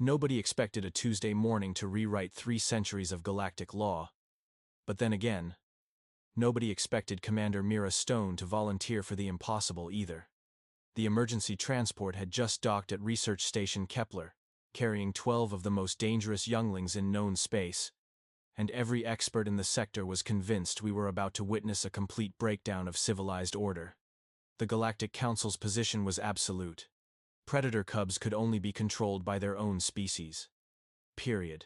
Nobody expected a Tuesday morning to rewrite 3 centuries of galactic law. But then again, nobody expected Commander Mira Stone to volunteer for the impossible either. The emergency transport had just docked at Research Station Kepler, carrying 12 of the most dangerous younglings in known space, and every expert in the sector was convinced we were about to witness a complete breakdown of civilized order. The Galactic Council's position was absolute. Predator cubs could only be controlled by their own species. Period.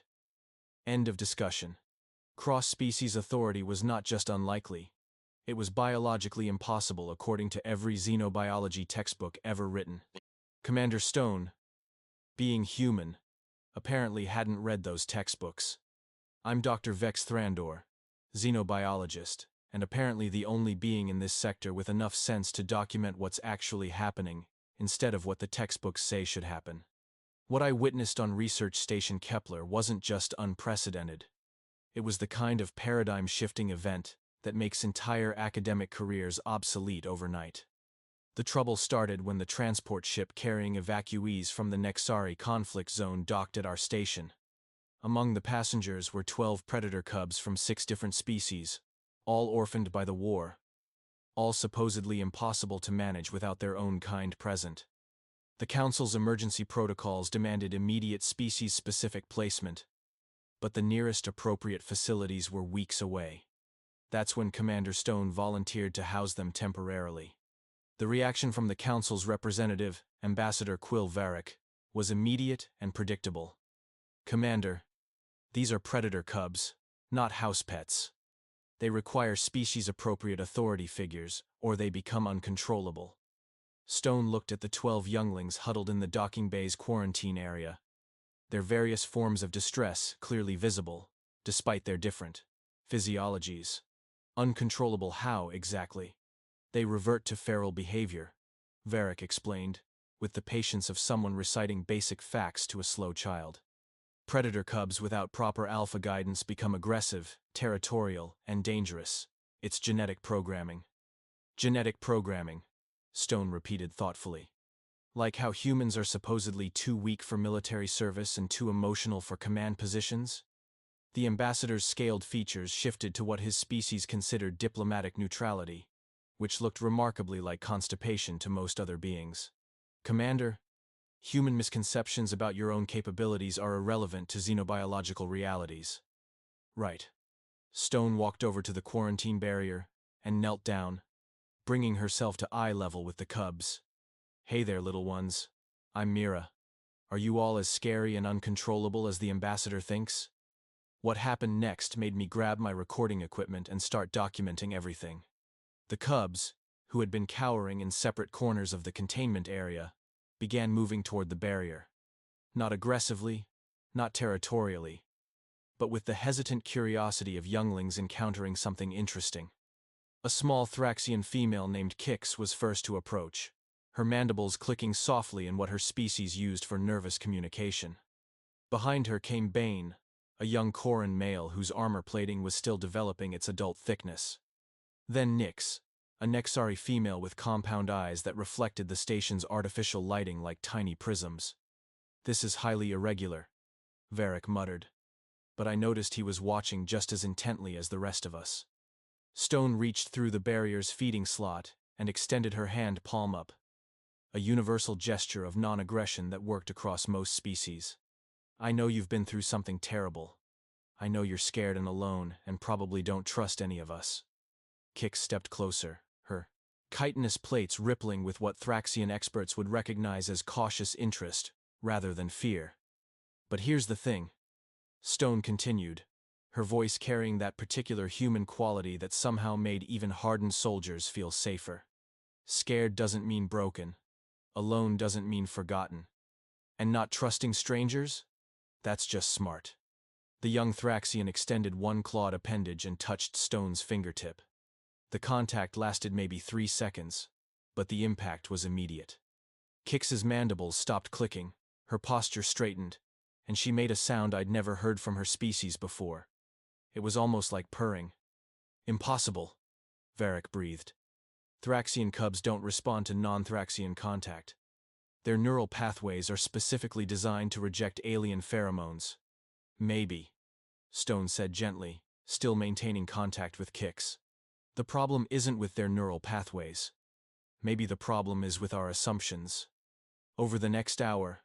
End of discussion. Cross-species authority was not just unlikely. It was biologically impossible according to every xenobiology textbook ever written. Commander Stone, being human, apparently hadn't read those textbooks. I'm Dr. Vex Thrandor, xenobiologist, and apparently the only being in this sector with enough sense to document what's actually happening, instead of what the textbooks say should happen. What I witnessed on Research Station Kepler wasn't just unprecedented. It was the kind of paradigm-shifting event that makes entire academic careers obsolete overnight. The trouble started when the transport ship carrying evacuees from the Nexari conflict zone docked at our station. Among the passengers were 12 predator cubs from 6 different species, all orphaned by the war, all supposedly impossible to manage without their own kind present. The Council's emergency protocols demanded immediate species-specific placement, but the nearest appropriate facilities were weeks away. That's when Commander Stone volunteered to house them temporarily. The reaction from the Council's representative, Ambassador Quill Varric, was immediate and predictable. Commander, these are predator cubs, not house pets. They require species-appropriate authority figures, or they become uncontrollable. Stone looked at the 12 younglings huddled in the docking bay's quarantine area, their various forms of distress clearly visible, despite their different physiologies. Uncontrollable how, exactly? They revert to feral behavior, Varric explained, with the patience of someone reciting basic facts to a slow child. Predator cubs without proper alpha guidance become aggressive, territorial, and dangerous. It's genetic programming. Genetic programming, Stone repeated thoughtfully. Like how humans are supposedly too weak for military service and too emotional for command positions? The ambassador's scaled features shifted to what his species considered diplomatic neutrality, which looked remarkably like constipation to most other beings. Commander, human misconceptions about your own capabilities are irrelevant to xenobiological realities. Right. Stone walked over to the quarantine barrier and knelt down, bringing herself to eye level with the cubs. Hey there, little ones. I'm Mira. Are you all as scary and uncontrollable as the ambassador thinks? What happened next made me grab my recording equipment and start documenting everything. The cubs, who had been cowering in separate corners of the containment area, began moving toward the barrier. Not aggressively, not territorially, but with the hesitant curiosity of younglings encountering something interesting. A small Thraxian female named Kix was first to approach, her mandibles clicking softly in what her species used for nervous communication. Behind her came Bane, a young Coran male whose armor plating was still developing its adult thickness. Then Nyx, a Nexari female with compound eyes that reflected the station's artificial lighting like tiny prisms. This is highly irregular, Varric muttered, but I noticed he was watching just as intently as the rest of us. Stone reached through the barrier's feeding slot and extended her hand palm up, a universal gesture of non-aggression that worked across most species. I know you've been through something terrible. I know you're scared and alone and probably don't trust any of us. Kix stepped closer, her chitinous plates rippling with what Thraxian experts would recognize as cautious interest rather than fear. But here's the thing, Stone continued, her voice carrying that particular human quality that somehow made even hardened soldiers feel safer. Scared doesn't mean broken. Alone doesn't mean forgotten. And not trusting strangers? That's just smart. The young Thraxian extended one clawed appendage and touched Stone's fingertip. The contact lasted maybe 3 seconds, but the impact was immediate. Kix's mandibles stopped clicking, her posture straightened, and she made a sound I'd never heard from her species before. It was almost like purring. Impossible, Varric breathed. Thraxian cubs don't respond to non-Thraxian contact. Their neural pathways are specifically designed to reject alien pheromones. Maybe, Stone said gently, still maintaining contact with Kix. The problem isn't with their neural pathways. Maybe the problem is with our assumptions. Over the next hour,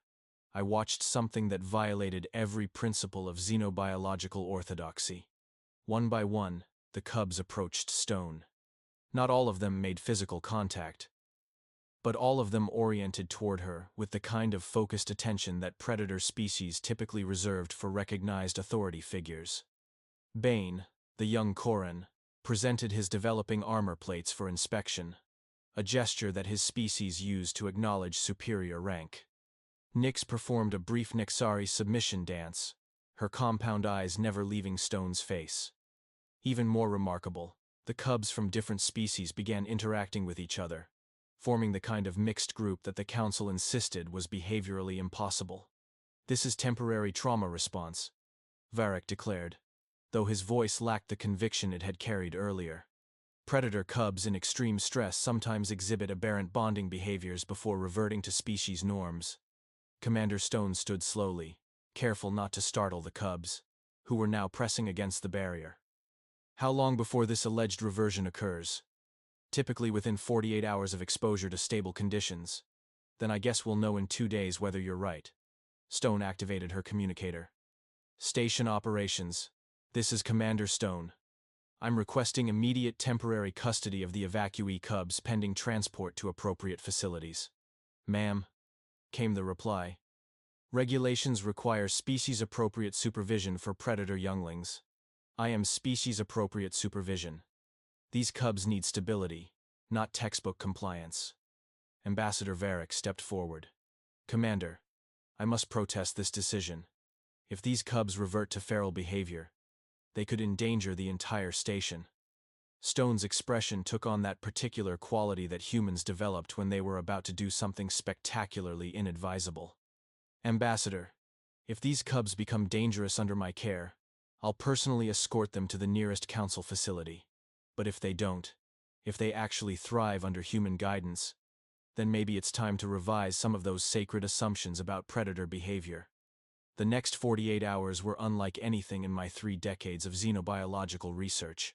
I watched something that violated every principle of xenobiological orthodoxy. One by one, the cubs approached Stone. Not all of them made physical contact, but all of them oriented toward her with the kind of focused attention that predator species typically reserved for recognized authority figures. Bane, the young Koran, presented his developing armor plates for inspection, a gesture that his species used to acknowledge superior rank. Nyx performed a brief Nexari submission dance, her compound eyes never leaving Stone's face. Even more remarkable, the cubs from different species began interacting with each other, forming the kind of mixed group that the Council insisted was behaviorally impossible. "This is temporary trauma response," Varric declared, though his voice lacked the conviction it had carried earlier. Predator cubs in extreme stress sometimes exhibit aberrant bonding behaviors before reverting to species norms. Commander Stone stood slowly, careful not to startle the cubs, who were now pressing against the barrier. "How long before this alleged reversion occurs?" "Typically within 48 hours of exposure to stable conditions. Then I guess we'll know in 2 days whether you're right." Stone activated her communicator. "Station operations. This is Commander Stone. I'm requesting immediate temporary custody of the evacuee cubs pending transport to appropriate facilities." "Ma'am," came the reply. "Regulations require species-appropriate supervision for predator younglings. I am species-appropriate supervision. These cubs need stability, not textbook compliance." Ambassador Varric stepped forward. "Commander, I must protest this decision. If these cubs revert to feral behavior, they could endanger the entire station." Stone's expression took on that particular quality that humans developed when they were about to do something spectacularly inadvisable. "Ambassador, if these cubs become dangerous under my care, I'll personally escort them to the nearest council facility. But if they don't, if they actually thrive under human guidance, then maybe it's time to revise some of those sacred assumptions about predator behavior." The next 48 hours were unlike anything in my 3 decades of xenobiological research.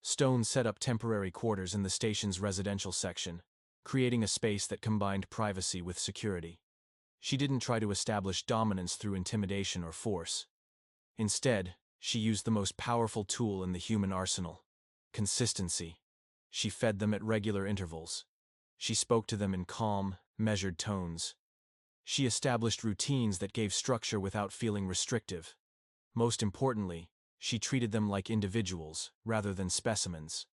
Stone set up temporary quarters in the station's residential section, creating a space that combined privacy with security. She didn't try to establish dominance through intimidation or force. Instead, she used the most powerful tool in the human arsenal: consistency. She fed them at regular intervals. She spoke to them in calm, measured tones. She established routines that gave structure without feeling restrictive. Most importantly, she treated them like individuals, rather than specimens.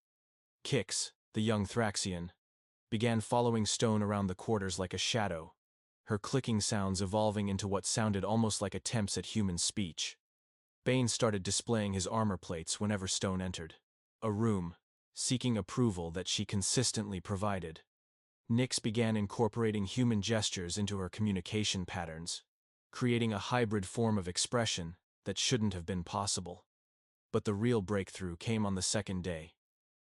Kix, the young Thraxian, began following Stone around the quarters like a shadow, her clicking sounds evolving into what sounded almost like attempts at human speech. Bane started displaying his armor plates whenever Stone entered a room, seeking approval that she consistently provided. Nyx began incorporating human gestures into her communication patterns, creating a hybrid form of expression that shouldn't have been possible. But the real breakthrough came on the second day,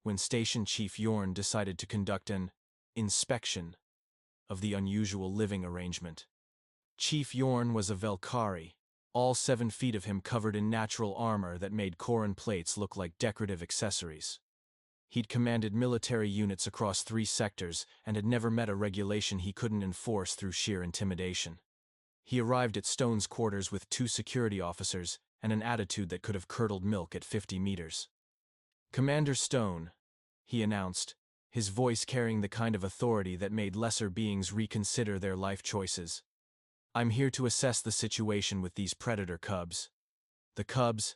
when Station Chief Yorn decided to conduct an inspection of the unusual living arrangement. Chief Yorn was a Velkari, all 7 feet of him covered in natural armor that made Koran plates look like decorative accessories. He'd commanded military units across 3 sectors and had never met a regulation he couldn't enforce through sheer intimidation. He arrived at Stone's quarters with 2 security officers and an attitude that could have curdled milk at 50 meters. "Commander Stone," he announced, his voice carrying the kind of authority that made lesser beings reconsider their life choices. "I'm here to assess the situation with these predator cubs." The cubs,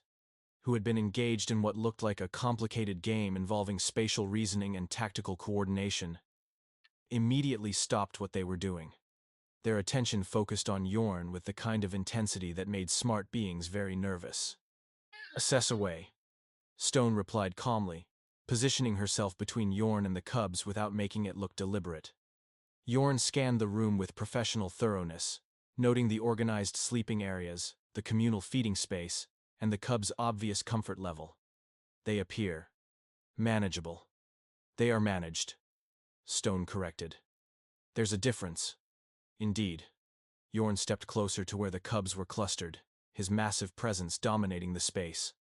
who had been engaged in what looked like a complicated game involving spatial reasoning and tactical coordination, immediately stopped what they were doing. Their attention focused on Yorn with the kind of intensity that made smart beings very nervous. "Assess away," Stone replied calmly, positioning herself between Yorn and the cubs without making it look deliberate. Yorn scanned the room with professional thoroughness, noting the organized sleeping areas, the communal feeding space, and the cubs' obvious comfort level. "They appear manageable." "They are managed," Stone corrected. "There's a difference." Indeed. Yorn stepped closer to where the cubs were clustered, his massive presence dominating the space.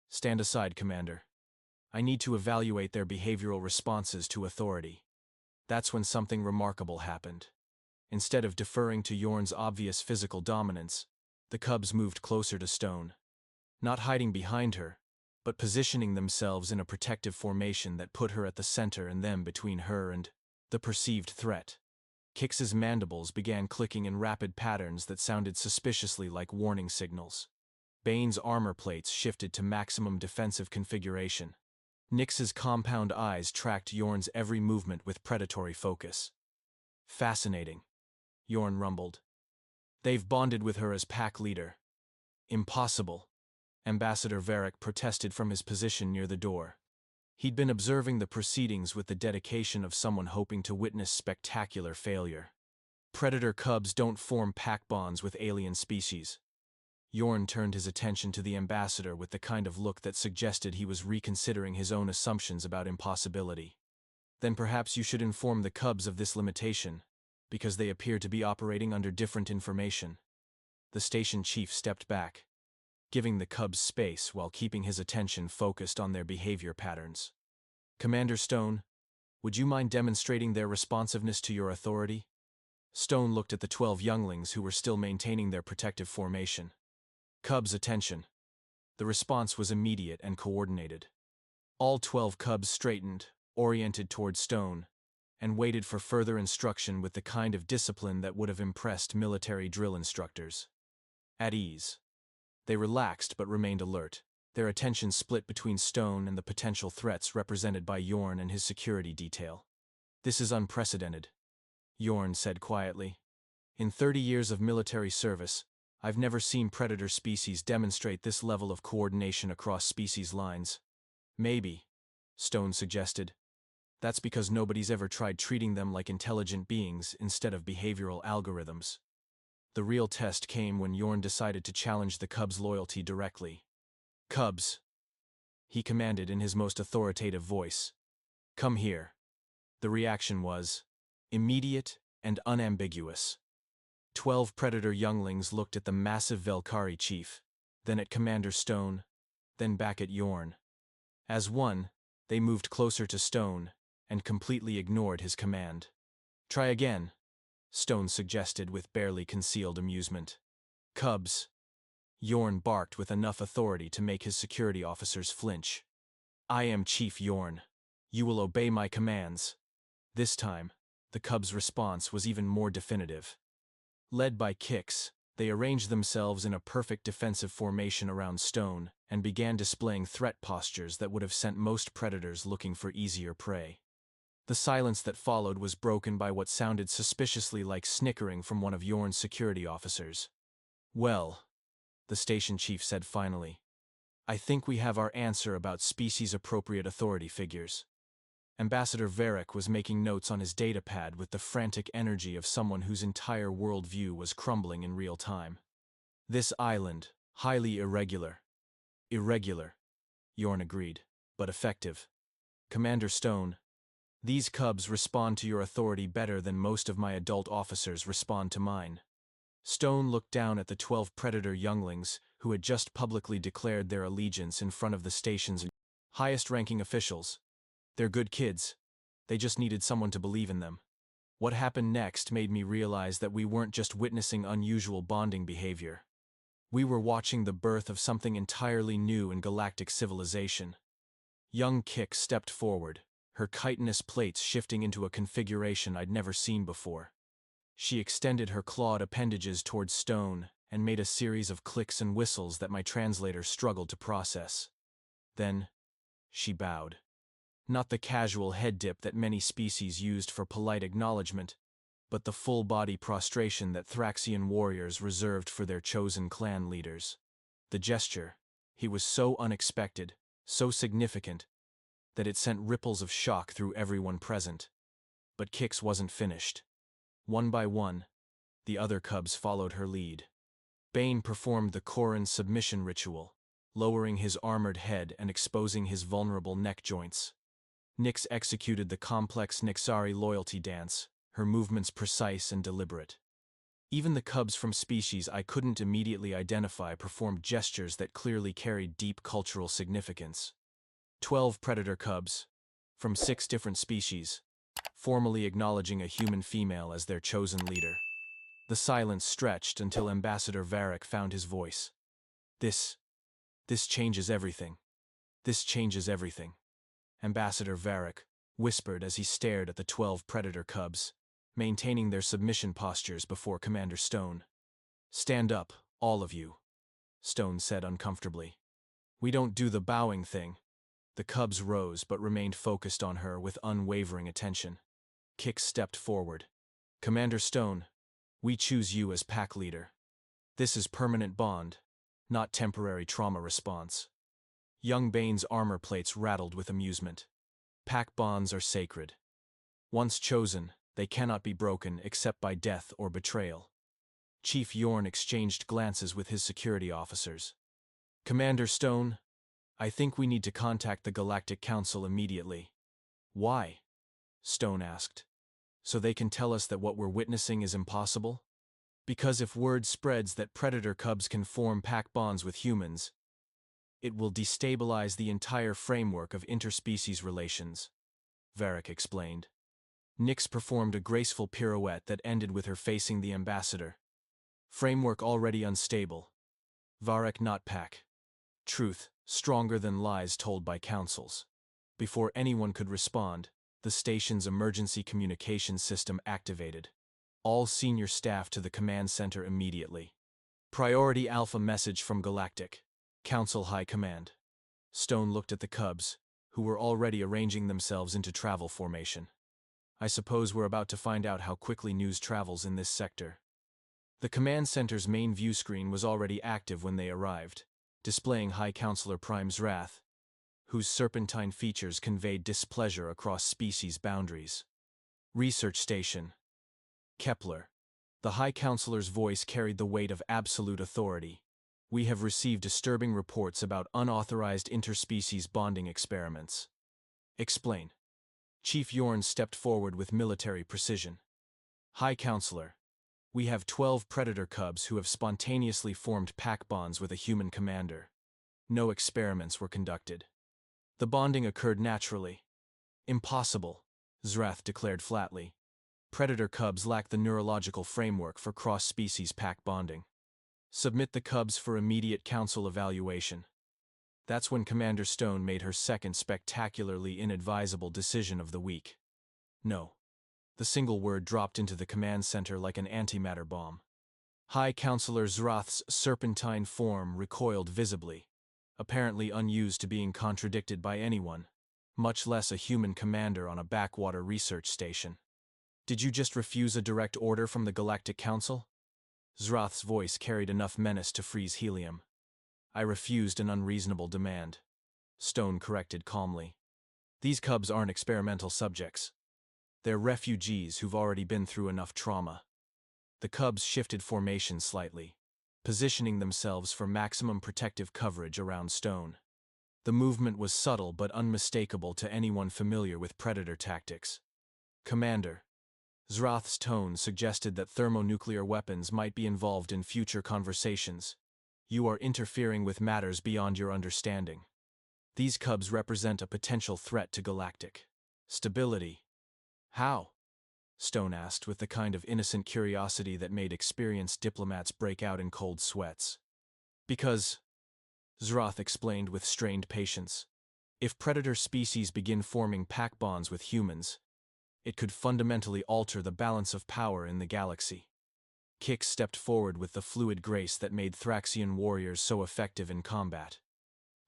Stand aside, Commander. I need to evaluate their behavioral responses to authority. That's when something remarkable happened. Instead of deferring to Yorn's obvious physical dominance, the cubs moved closer to Stone. Not hiding behind her, but positioning themselves in a protective formation that put her at the center and them between her and the perceived threat. Kix's mandibles began clicking in rapid patterns that sounded suspiciously like warning signals. Bane's armor plates shifted to maximum defensive configuration. Nyx's compound eyes tracked Yorn's every movement with predatory focus. Fascinating, Yorn rumbled. They've bonded with her as pack leader. Impossible. Ambassador Varric protested from his position near the door. He'd been observing the proceedings with the dedication of someone hoping to witness spectacular failure. Predator cubs don't form pack bonds with alien species. Yorn turned his attention to the ambassador with the kind of look that suggested he was reconsidering his own assumptions about impossibility. Then perhaps you should inform the cubs of this limitation, because they appear to be operating under different information. The station chief stepped back, giving the cubs space while keeping his attention focused on their behavior patterns. Commander Stone, would you mind demonstrating their responsiveness to your authority? Stone looked at the 12 younglings who were still maintaining their protective formation. Cubs' attention. The response was immediate and coordinated. All 12 cubs straightened, oriented toward Stone, and waited for further instruction with the kind of discipline that would have impressed military drill instructors. At ease. They relaxed but remained alert, their attention split between Stone and the potential threats represented by Yorn and his security detail. This is unprecedented, Yorn said quietly. In 30 years of military service, I've never seen predator species demonstrate this level of coordination across species lines. Maybe, Stone suggested, that's because nobody's ever tried treating them like intelligent beings instead of behavioral algorithms. The real test came when Yorn decided to challenge the cubs' loyalty directly. Cubs, he commanded in his most authoritative voice. Come here. The reaction was immediate and unambiguous. 12 predator younglings looked at the massive Velkari chief, then at Commander Stone, then back at Yorn. As one, they moved closer to Stone and completely ignored his command. Try again, Stone suggested with barely concealed amusement. Cubs, Yorn barked with enough authority to make his security officers flinch. I am Chief Yorn. You will obey my commands. This time, the cubs' response was even more definitive. Led by Kix, they arranged themselves in a perfect defensive formation around Stone and began displaying threat postures that would have sent most predators looking for easier prey. The silence that followed was broken by what sounded suspiciously like snickering from one of Yorn's security officers. Well, the station chief said finally, I think we have our answer about species-appropriate authority figures. Ambassador Varric was making notes on his datapad with the frantic energy of someone whose entire worldview was crumbling in real time. This island, highly irregular. Irregular, Yorn agreed, but effective. Commander Stone, these cubs respond to your authority better than most of my adult officers respond to mine. Stone looked down at the 12 predator younglings who had just publicly declared their allegiance in front of the station's highest-ranking officials. They're good kids. They just needed someone to believe in them. What happened next made me realize that we weren't just witnessing unusual bonding behavior. We were watching the birth of something entirely new in galactic civilization. Young Kix stepped forward, her chitinous plates shifting into a configuration I'd never seen before. She extended her clawed appendages towards Stone and made a series of clicks and whistles that my translator struggled to process. Then, she bowed. Not the casual head dip that many species used for polite acknowledgement, but the full-body prostration that Thraxian warriors reserved for their chosen clan leaders. The gesture, he was so unexpected, so significant, that it sent ripples of shock through everyone present. But Kix wasn't finished. One by one, the other cubs followed her lead. Bane performed the Koran submission ritual, lowering his armored head and exposing his vulnerable neck joints. Nyx executed the complex Nyxari loyalty dance, her movements precise and deliberate. Even the cubs from species I couldn't immediately identify performed gestures that clearly carried deep cultural significance. 12 predator cubs, from 6 different species, formally acknowledging a human female as their chosen leader. The silence stretched until Ambassador Varric found his voice. This changes everything. This changes everything. Ambassador Varric whispered as he stared at the 12 predator cubs, maintaining their submission postures before Commander Stone. "Stand up, all of you," Stone said uncomfortably. "We don't do the bowing thing." The cubs rose but remained focused on her with unwavering attention. Kix stepped forward. "Commander Stone, we choose you as pack leader. This is permanent bond, not temporary trauma response." Young Bane's armor plates rattled with amusement. "Pack bonds are sacred. Once chosen, they cannot be broken except by death or betrayal." Chief Yorn exchanged glances with his security officers. "Commander Stone, I think we need to contact the Galactic Council immediately." "Why?" Stone asked. "So they can tell us that what we're witnessing is impossible?" "Because if word spreads that predator cubs can form pack bonds with humans, it will destabilize the entire framework of interspecies relations," Varric explained. Nyx performed a graceful pirouette that ended with her facing the ambassador. "Framework already unstable. Varric not pack. Truth, stronger than lies told by councils." Before anyone could respond, the station's emergency communications system activated. "All senior staff to the command center immediately. Priority Alpha message from Galactic Council High Command." Stone looked at the cubs, who were already arranging themselves into travel formation. "I suppose we're about to find out how quickly news travels in this sector." The command center's main view screen was already active when they arrived, displaying High Counselor Prime Zrath, whose serpentine features conveyed displeasure across species boundaries. "Research Station. Kepler." The High Counselor's voice carried the weight of absolute authority. "We have received disturbing reports about unauthorized interspecies bonding experiments." "Explain." Chief Yorn stepped forward with military precision. "High Counselor, we have 12 predator cubs who have spontaneously formed pack bonds with a human commander. No experiments were conducted. The bonding occurred naturally." "Impossible," Zrath declared flatly. "Predator cubs lack the neurological framework for cross-species pack bonding. Submit the cubs for immediate council evaluation." That's when Commander Stone made her second spectacularly inadvisable decision of the week. "No." The single word dropped into the command center like an antimatter bomb. High Counselor Zrath's serpentine form recoiled visibly, apparently unused to being contradicted by anyone, much less a human commander on a backwater research station. "Did you just refuse a direct order from the Galactic Council?" Zrath's voice carried enough menace to freeze helium. "I refused an unreasonable demand," Stone corrected calmly. "These cubs aren't experimental subjects. They're refugees who've already been through enough trauma." The cubs shifted formation slightly, positioning themselves for maximum protective coverage around Stone. The movement was subtle but unmistakable to anyone familiar with predator tactics. "Commander." Zrath's tone suggested that thermonuclear weapons might be involved in future conversations. "You are interfering with matters beyond your understanding. These cubs represent a potential threat to galactic stability." "How?" Stone asked with the kind of innocent curiosity that made experienced diplomats break out in cold sweats. "Because," Zrath explained with strained patience, "if predator species begin forming pack bonds with humans, it could fundamentally alter the balance of power in the galaxy." Kix stepped forward with the fluid grace that made Thraxian warriors so effective in combat.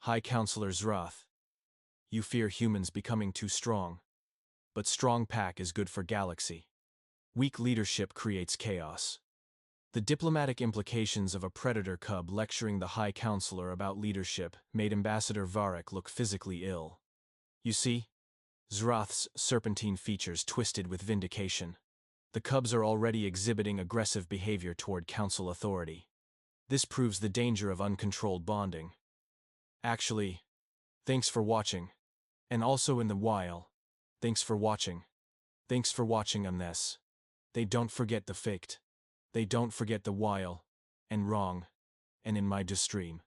"High Counselor Zrath, you fear humans becoming too strong. But strong pack is good for galaxy. Weak leadership creates chaos." The diplomatic implications of a predator cub lecturing the High Counselor about leadership made Ambassador Varric look physically ill. "You see?" Zrath's serpentine features twisted with vindication. "The cubs are already exhibiting aggressive behavior toward council authority. This proves the danger of uncontrolled bonding. Actually, thanks for watching. And also in the while, thanks for watching. Thanks for watching on this. They don't forget the faked. They don't forget the while, and wrong, and in my stream.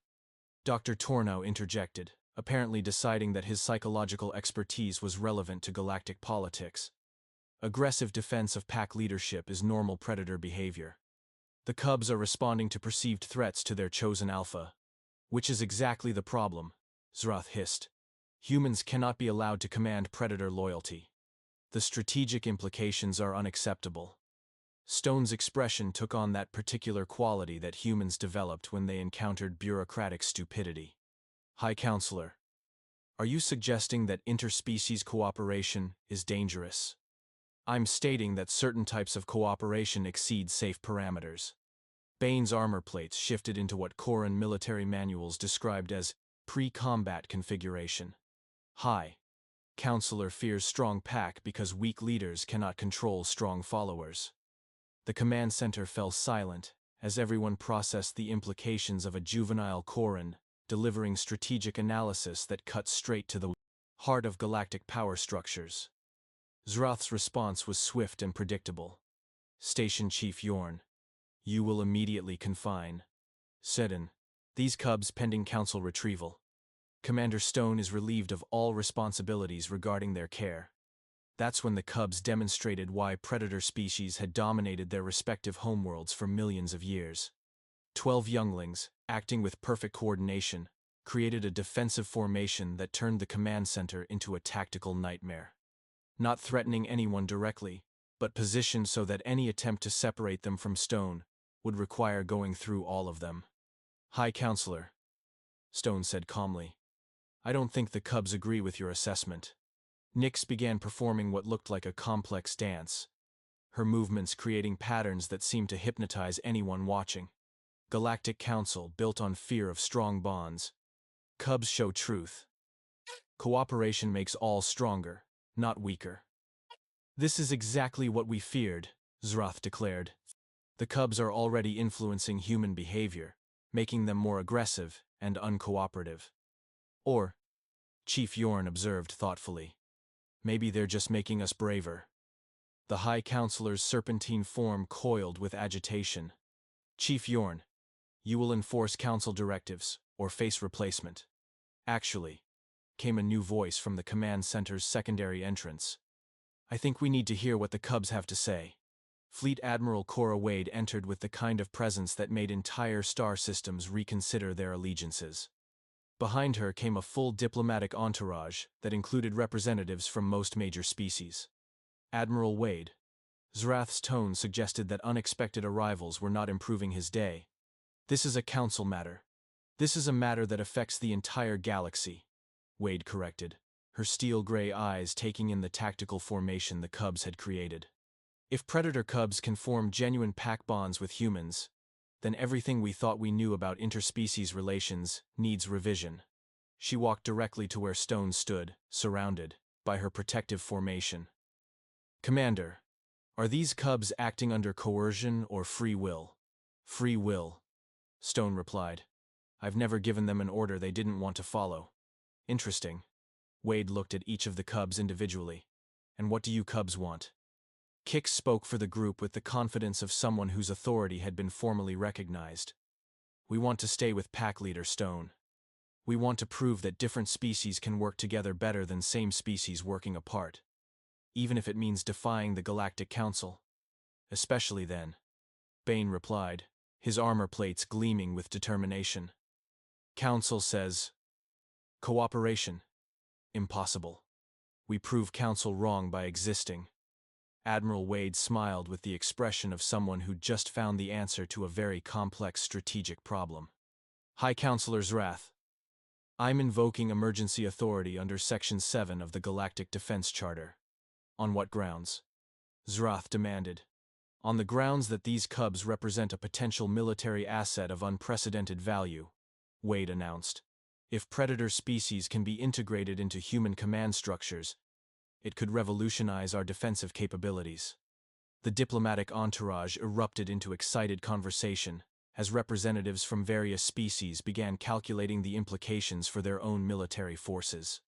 Dr. Tornow interjected, apparently deciding that his psychological expertise was relevant to galactic politics. Aggressive defense of pack leadership is normal predator behavior. The cubs are responding to perceived threats to their chosen alpha. Which is exactly the problem, Zrath hissed. Humans cannot be allowed to command predator loyalty. The strategic implications are unacceptable. Stone's expression took on that particular quality that humans developed when they encountered bureaucratic stupidity. High Counselor, are you suggesting that interspecies cooperation is dangerous? I'm stating that certain types of cooperation exceed safe parameters. Bane's armor plates shifted into what Koran military manuals described as pre-combat configuration. High Counselor fears strong pack because weak leaders cannot control strong followers. The command center fell silent as everyone processed the implications of a juvenile Koran delivering strategic analysis that cut straight to the heart of galactic power structures. Zrath's response was swift and predictable. Station Chief Yorn, you will immediately confine Sedan these cubs pending council retrieval. Commander Stone is relieved of all responsibilities regarding their care. That's when the cubs demonstrated why predator species had dominated their respective homeworlds for millions of years. 12 younglings, acting with perfect coordination, created a defensive formation that turned the command center into a tactical nightmare. Not threatening anyone directly, but positioned so that any attempt to separate them from Stone would require going through all of them. High Counselor, Stone said calmly, I don't think the cubs agree with your assessment. Nyx began performing what looked like a complex dance, her movements creating patterns that seemed to hypnotize anyone watching. Galactic Council built on fear of strong bonds. Cubs show truth. Cooperation makes all stronger, not weaker. This is exactly what we feared, Zrath declared. The cubs are already influencing human behavior, making them more aggressive and uncooperative. Or, Chief Yorn observed thoughtfully, maybe they're just making us braver. The High Counselor's serpentine form coiled with agitation. Chief Yorn, you will enforce council directives, or face replacement. Actually, came a new voice from the command center's secondary entrance. I think we need to hear what the cubs have to say. Fleet Admiral Cora Wade entered with the kind of presence that made entire star systems reconsider their allegiances. Behind her came a full diplomatic entourage that included representatives from most major species. Admiral Wade. Zrath's tone suggested that unexpected arrivals were not improving his day. This is a council matter. This is a matter that affects the entire galaxy, Wade corrected, her steel-gray eyes taking in the tactical formation the cubs had created. If predator cubs can form genuine pack bonds with humans, then everything we thought we knew about interspecies relations needs revision. She walked directly to where Stone stood, surrounded by her protective formation. Commander, are these cubs acting under coercion or free will? Free will, Stone replied. I've never given them an order they didn't want to follow. Interesting. Wade looked at each of the cubs individually. And what do you cubs want? Kix spoke for the group with the confidence of someone whose authority had been formally recognized. We want to stay with pack leader Stone. We want to prove that different species can work together better than same species working apart. Even if it means defying the Galactic Council. Especially then. Bane replied, his armor plates gleaming with determination. Council says, cooperation. Impossible. We prove Council wrong by existing. Admiral Wade smiled with the expression of someone who'd just found the answer to a very complex strategic problem. High Counselor Zrath, I'm invoking emergency authority under Section 7 of the Galactic Defense Charter. On what grounds? Zrath demanded. On the grounds that these cubs represent a potential military asset of unprecedented value, Wade announced. If predator species can be integrated into human command structures, it could revolutionize our defensive capabilities. The diplomatic entourage erupted into excited conversation as representatives from various species began calculating the implications for their own military forces.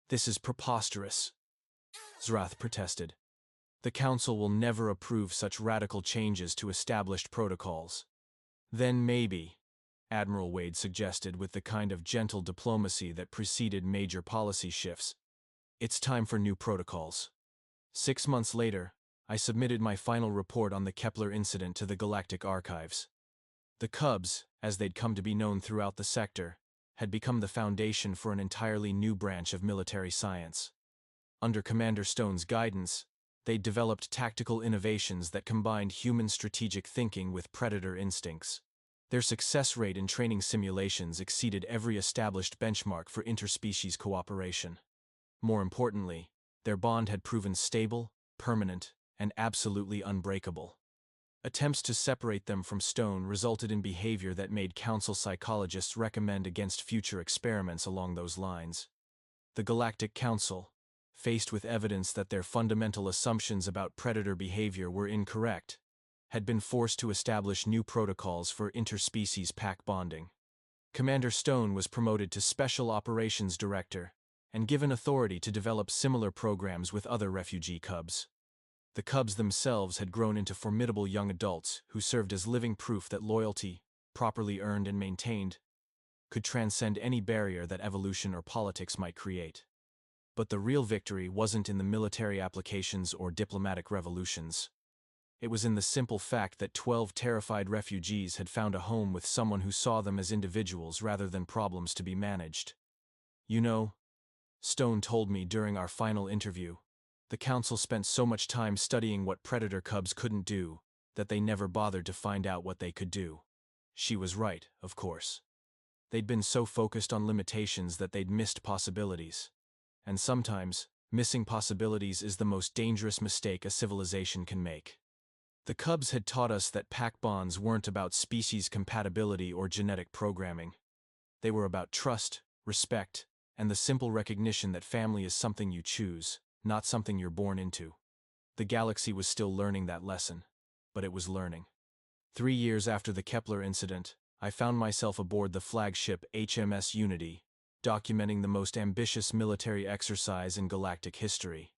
This is preposterous, Zrath protested. The Council will never approve such radical changes to established protocols. Then maybe, Admiral Wade suggested with the kind of gentle diplomacy that preceded major policy shifts, it's time for new protocols. 6 months later, I submitted my final report on the Kepler incident to the Galactic Archives. The Cubs, as they'd come to be known throughout the sector, had become the foundation for an entirely new branch of military science. Under Commander Stone's guidance, they'd developed tactical innovations that combined human strategic thinking with predator instincts. Their success rate in training simulations exceeded every established benchmark for interspecies cooperation. More importantly, their bond had proven stable, permanent, and absolutely unbreakable. Attempts to separate them from Stone resulted in behavior that made Council psychologists recommend against future experiments along those lines. The Galactic Council, faced with evidence that their fundamental assumptions about predator behavior were incorrect, had been forced to establish new protocols for interspecies pack bonding. Commander Stone was promoted to Special Operations Director and given authority to develop similar programs with other refugee Cubs. The Cubs themselves had grown into formidable young adults who served as living proof that loyalty, properly earned and maintained, could transcend any barrier that evolution or politics might create. But the real victory wasn't in the military applications or diplomatic revolutions. It was in the simple fact that 12 terrified refugees had found a home with someone who saw them as individuals rather than problems to be managed. You know, Stone told me during our final interview, the Council spent so much time studying what predator Cubs couldn't do that they never bothered to find out what they could do. She was right, of course. They'd been so focused on limitations that they'd missed possibilities. And sometimes, missing possibilities is the most dangerous mistake a civilization can make. The Cubs had taught us that pack bonds weren't about species compatibility or genetic programming. They were about trust, respect, and the simple recognition that family is something you choose, not something you're born into. The galaxy was still learning that lesson, but it was learning. 3 years after the Kepler incident, I found myself aboard the flagship HMS Unity, documenting the most ambitious military exercise in galactic history.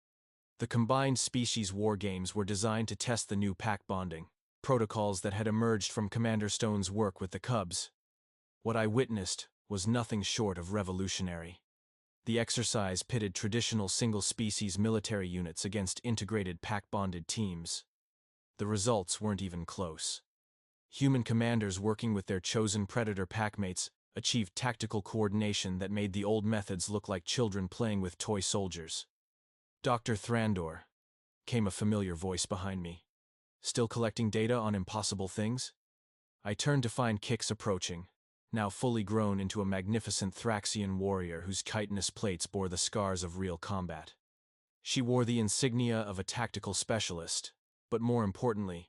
The combined species war games were designed to test the new pack bonding protocols that had emerged from Commander Stone's work with the Cubs. What I witnessed was nothing short of revolutionary. The exercise pitted traditional single-species military units against integrated pack-bonded teams. The results weren't even close. Human commanders working with their chosen predator packmates achieved tactical coordination that made the old methods look like children playing with toy soldiers. Dr. Thrandor, came a familiar voice behind me. Still collecting data on impossible things? I turned to find Kix approaching, now fully grown into a magnificent Thraxian warrior whose chitinous plates bore the scars of real combat. She wore the insignia of a tactical specialist, but more importantly,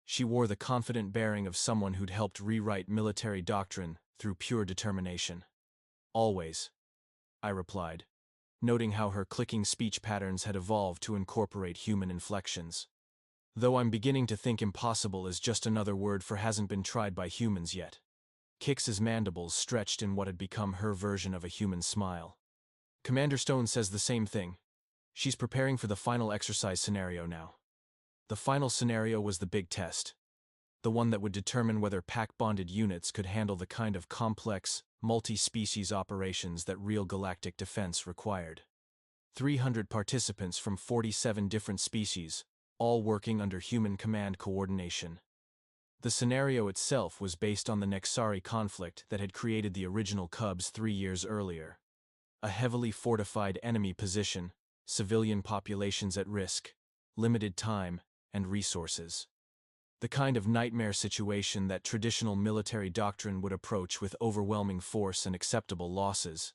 she wore the confident bearing of someone who'd helped rewrite military doctrine through pure determination. Always, I replied, noting how her clicking speech patterns had evolved to incorporate human inflections. Though I'm beginning to think impossible is just another word for hasn't been tried by humans yet. Kix's mandibles stretched in what had become her version of a human smile. Commander Stone says the same thing. She's preparing for the final exercise scenario now. The final scenario was the big test. The one that would determine whether pack-bonded units could handle the kind of complex, multi-species operations that real galactic defense required. 300 participants from 47 different species, all working under human command coordination. The scenario itself was based on the Nexari conflict that had created the original Cubs 3 years earlier. A heavily fortified enemy position, civilian populations at risk, limited time, and resources. The kind of nightmare situation that traditional military doctrine would approach with overwhelming force and acceptable losses.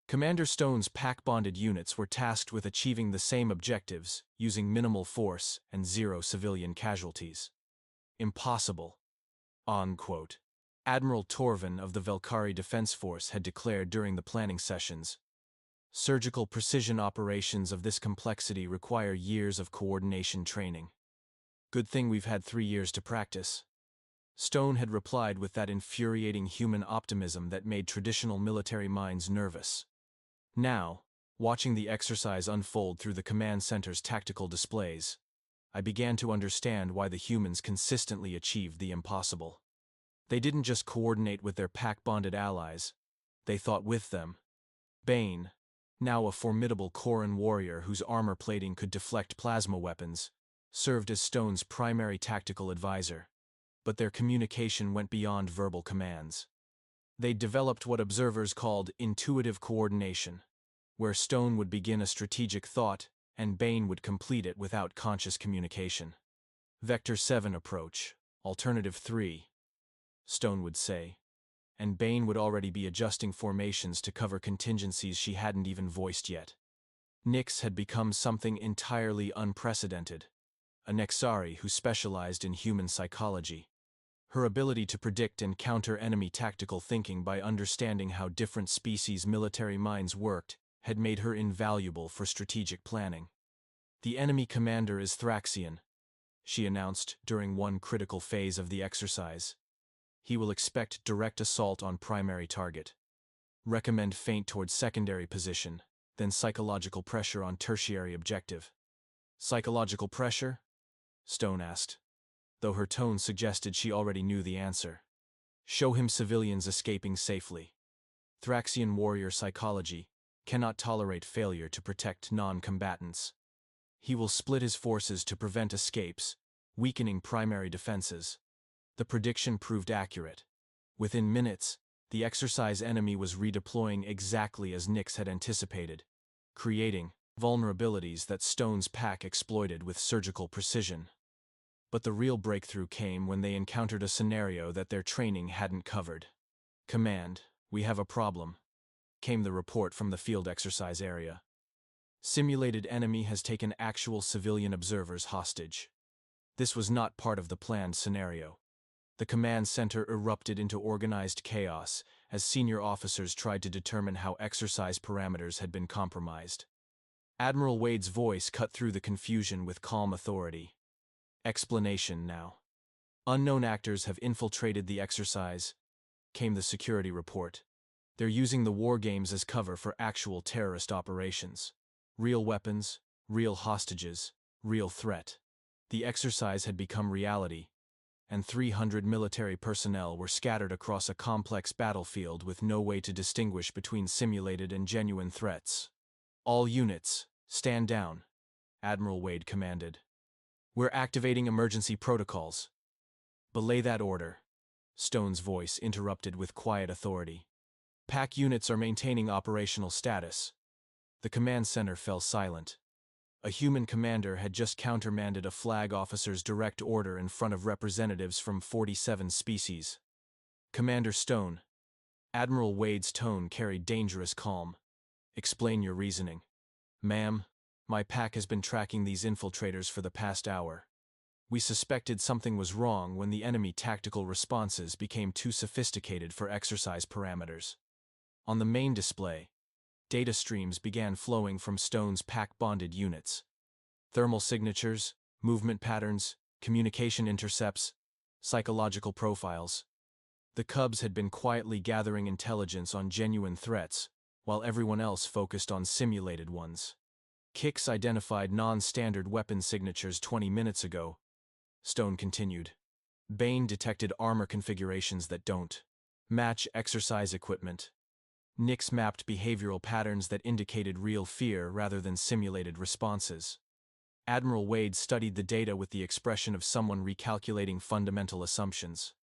Commander Stone's pack-bonded units were tasked with achieving the same objectives, using minimal force and 0 civilian casualties. Impossible. Unquote. Admiral Torvin of the Velkari Defense Force had declared during the planning sessions. Surgical precision operations of this complexity require years of coordination training. Good thing we've had 3 years to practice. Stone had replied with that infuriating human optimism that made traditional military minds nervous. Now, watching the exercise unfold through the command center's tactical displays, I began to understand why the humans consistently achieved the impossible. They didn't just coordinate with their pack-bonded allies, they thought with them. Bane, now a formidable Koran warrior whose armor plating could deflect plasma weapons, served as Stone's primary tactical advisor. But their communication went beyond verbal commands. They developed what observers called intuitive coordination, where Stone would begin a strategic thought and Bane would complete it without conscious communication. Vector 7 approach, Alternative 3, Stone would say, and Bane would already be adjusting formations to cover contingencies she hadn't even voiced yet. Nyx had become something entirely unprecedented, a Nexari who specialized in human psychology. Her ability to predict and counter enemy tactical thinking by understanding how different species' military minds worked had made her invaluable for strategic planning. "The enemy commander is Thraxian," she announced during one critical phase of the exercise. "He will expect direct assault on primary target. Recommend feint towards secondary position, then psychological pressure on tertiary objective." "Psychological pressure?" Stone asked, though her tone suggested she already knew the answer. "Show him civilians escaping safely. Thraxian warrior psychology cannot tolerate failure to protect non-combatants. He will split his forces to prevent escapes, weakening primary defenses." The prediction proved accurate. Within minutes, the exercise enemy was redeploying exactly as Nyx had anticipated, creating vulnerabilities that Stone's pack exploited with surgical precision. But the real breakthrough came when they encountered a scenario that their training hadn't covered. "Command, we have a problem," came the report from the field exercise area. "Simulated enemy has taken actual civilian observers hostage." This was not part of the planned scenario. The command center erupted into organized chaos as senior officers tried to determine how exercise parameters had been compromised. Admiral Wade's voice cut through the confusion with calm authority. "Explanation now. Unknown actors have infiltrated the exercise," came the security report. "They're using the war games as cover for actual terrorist operations. Real weapons, real hostages, real threat." The exercise had become reality, and 300 military personnel were scattered across a complex battlefield with no way to distinguish between simulated and genuine threats. "All units, stand down," Admiral Wade commanded. "We're activating emergency protocols." "Belay that order," Stone's voice interrupted with quiet authority. "Pack units are maintaining operational status." The command center fell silent. A human commander had just countermanded a flag officer's direct order in front of representatives from 47 species. "Commander Stone," Admiral Wade's tone carried dangerous calm. "Explain your reasoning." "Ma'am, my pack has been tracking these infiltrators for the past hour. We suspected something was wrong when the enemy tactical responses became too sophisticated for exercise parameters. On the main display, data streams began flowing from Stone's pack-bonded units. Thermal signatures, movement patterns, communication intercepts, psychological profiles. The Cubs had been quietly gathering intelligence on genuine threats, while everyone else focused on simulated ones. "Kix identified non-standard weapon signatures 20 minutes ago," Stone continued. "Bane detected armor configurations that don't match exercise equipment. Nyx mapped behavioral patterns that indicated real fear rather than simulated responses." Admiral Wade studied the data with the expression of someone recalculating fundamental assumptions.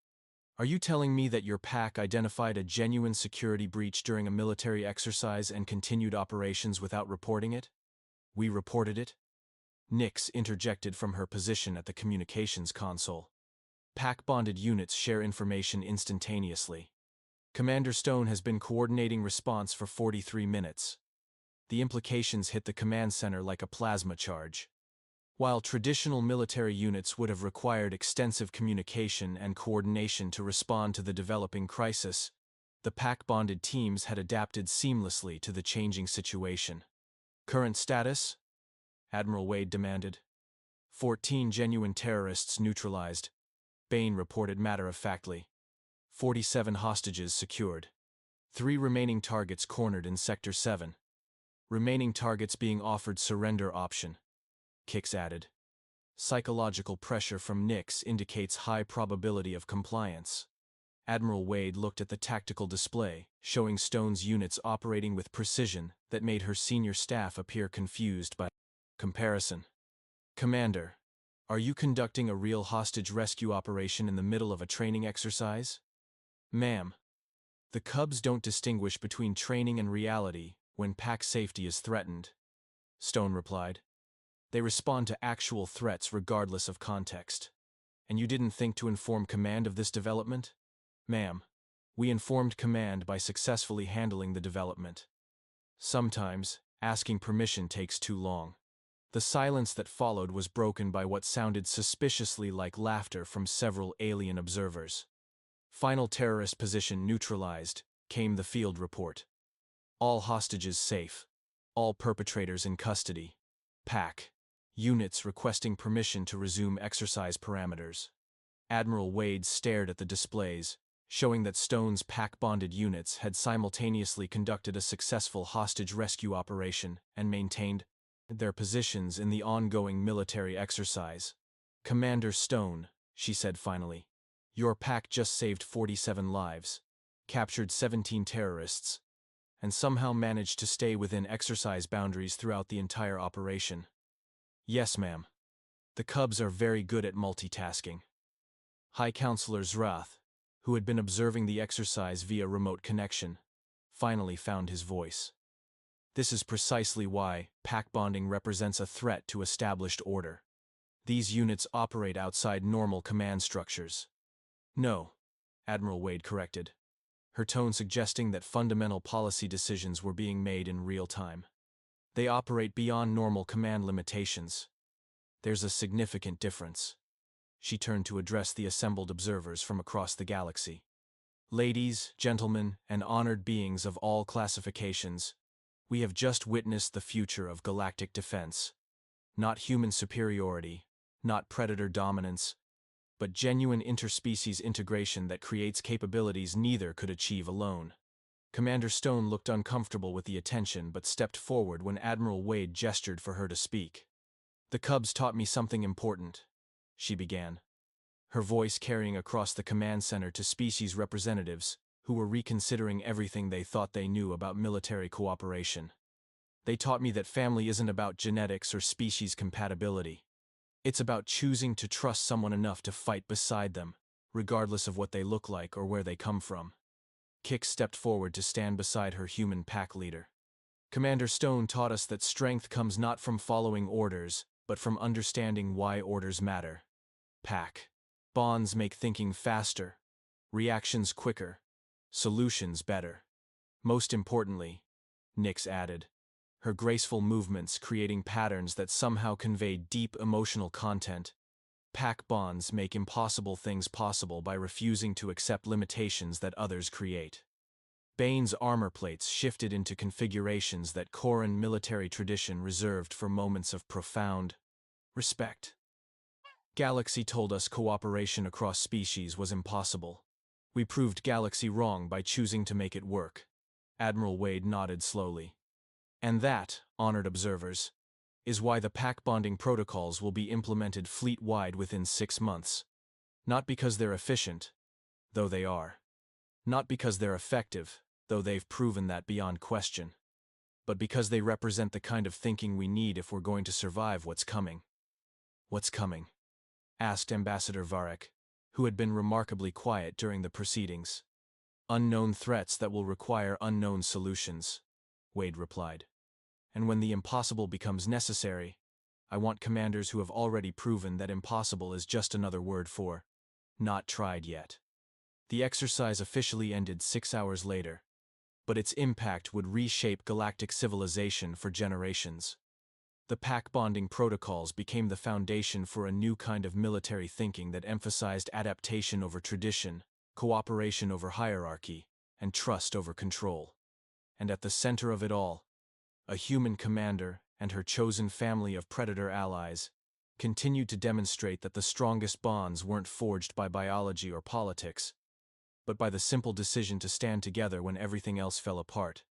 "Are you telling me that your pack identified a genuine security breach during a military exercise and continued operations without reporting it?" "We reported it," Nyx interjected from her position at the communications console. "Pack-bonded units share information instantaneously. Commander Stone has been coordinating response for 43 minutes. The implications hit the command center like a plasma charge. While traditional military units would have required extensive communication and coordination to respond to the developing crisis, the pack-bonded teams had adapted seamlessly to the changing situation." "Current status?" Admiral Wade demanded. 14 genuine terrorists neutralized," Bane reported matter-of-factly. 47 hostages secured. 3 remaining targets cornered in Sector 7. Remaining targets being offered surrender option," Kix added. Psychological pressure from Nix indicates high probability of compliance. Admiral Wade looked at the tactical display, showing Stone's units operating with precision that made her senior staff appear confused by comparison. Commander, are you conducting a real hostage rescue operation in the middle of a training exercise? Ma'am. The Cubs don't distinguish between training and reality when pack safety is threatened, Stone replied. They respond to actual threats regardless of context. And you didn't think to inform command of this development? Ma'am, we informed command by successfully handling the development. Sometimes, asking permission takes too long. The silence that followed was broken by what sounded suspiciously like laughter from several alien observers. Final terrorist position neutralized, came the field report. All hostages safe. All perpetrators in custody. Pack. Units requesting permission to resume exercise parameters. Admiral Wade stared at the displays, showing that Stone's pack-bonded units had simultaneously conducted a successful hostage rescue operation and maintained their positions in the ongoing military exercise. Commander Stone, she said finally, your pack just saved 47 lives, captured 17 terrorists, and somehow managed to stay within exercise boundaries throughout the entire operation. Yes, ma'am. The Cubs are very good at multitasking. High Counselor Zrath, who had been observing the exercise via remote connection, finally found his voice. This is precisely why pack bonding represents a threat to established order. These units operate outside normal command structures. No, Admiral Wade corrected, her tone suggesting that fundamental policy decisions were being made in real time. They operate beyond normal command limitations. There's a significant difference. She turned to address the assembled observers from across the galaxy. Ladies, gentlemen, and honored beings of all classifications, we have just witnessed the future of galactic defense. Not human superiority, not predator dominance, but genuine interspecies integration that creates capabilities neither could achieve alone. Commander Stone looked uncomfortable with the attention but stepped forward when Admiral Wade gestured for her to speak. The Cubs taught me something important, she began, her voice carrying across the command center to species representatives who were reconsidering everything they thought they knew about military cooperation. They taught me that family isn't about genetics or species compatibility. It's about choosing to trust someone enough to fight beside them, regardless of what they look like or where they come from. Kix stepped forward to stand beside her human pack leader. Commander Stone taught us that strength comes not from following orders, but from understanding why orders matter. Pack bonds make thinking faster, reactions quicker, solutions better. Most importantly, Nix added, her graceful movements creating patterns that somehow convey deep emotional content. Pack bonds make impossible things possible by refusing to accept limitations that others create. Bane's armor plates shifted into configurations that Koran military tradition reserved for moments of profound respect. Galaxy told us cooperation across species was impossible. We proved Galaxy wrong by choosing to make it work. Admiral Wade nodded slowly. And that, honored observers, is why the pack bonding protocols will be implemented fleet-wide within 6 months. Not because they're efficient, though they are. Not because they're effective, though they've proven that beyond question. But because they represent the kind of thinking we need if we're going to survive what's coming. What's coming? Asked Ambassador Varek, who had been remarkably quiet during the proceedings. Unknown threats that will require unknown solutions, Wade replied. And when the impossible becomes necessary, I want commanders who have already proven that impossible is just another word for not tried yet. The exercise officially ended 6 hours later, but its impact would reshape galactic civilization for generations. The pack bonding protocols became the foundation for a new kind of military thinking that emphasized adaptation over tradition, cooperation over hierarchy, and trust over control. And at the center of it all, a human commander and her chosen family of predator allies continued to demonstrate that the strongest bonds weren't forged by biology or politics, but by the simple decision to stand together when everything else fell apart.